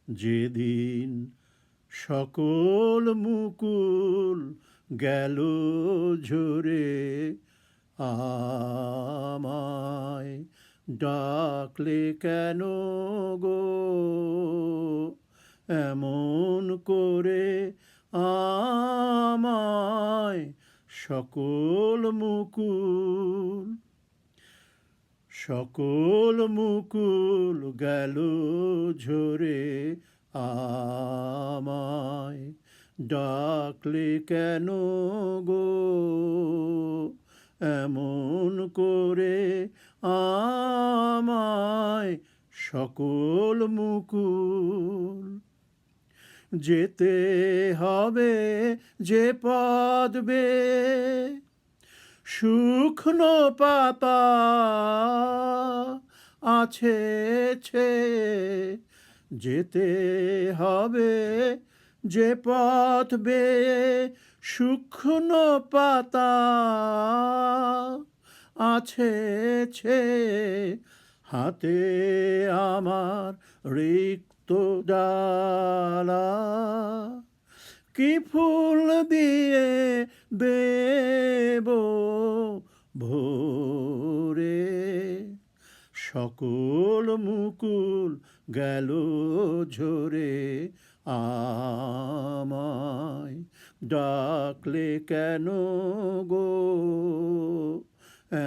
যেদিন সকল মুকুল গেল ঝরে, আমায় ডাকলে কেন গো এমন করে? আমায় সকল মুকুল গেল ঝরে, আমায় ডাকলে কেন গো এমন করে? আমায় সকল মুকুল যেতে হবে যে পথ বেয়ে, শুকনো পাতা আছে ছেয়ে। যেতে হবে যে পথ বেয়ে, শুকনো পাতা আছে ছেয়ে। হাতে আমার রিক্ত ডালা, কি ফুল দিয়ে দেব ভোরে? সকল মুকুল গেল ঝরে, আমায় ডাকলে কেন গো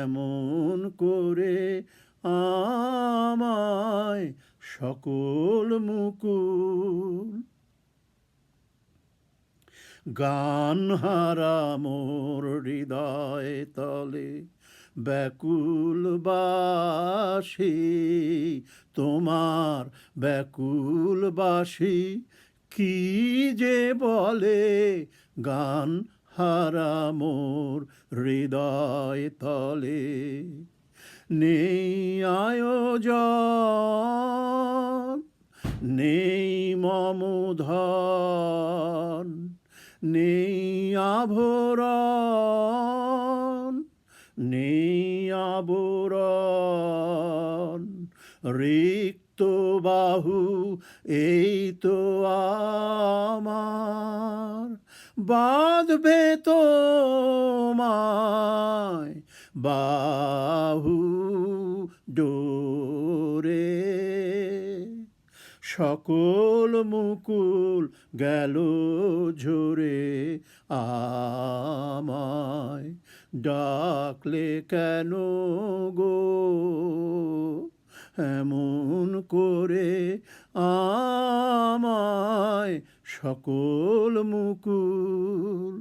এমন করে? আমায় সকল মুকুল গান হারা মোর হৃদয় তলে ব্যাকুল বাসি, তোমার ব্যাকুল বাসি কি যে বলে? গান হারা মোর হৃদয় তলে নেই আয়োজন, নেই মমধন, নেই আভরণ, নেই আবরণ। রিক্ত বাহু এই তো আমার, বাঁধবে তোমায় বাহু ডোরে। সকল মুকুল গেল ঝরে, আমায় ডাকলে কেন গো এমন করে? আমায় সকল মুকুল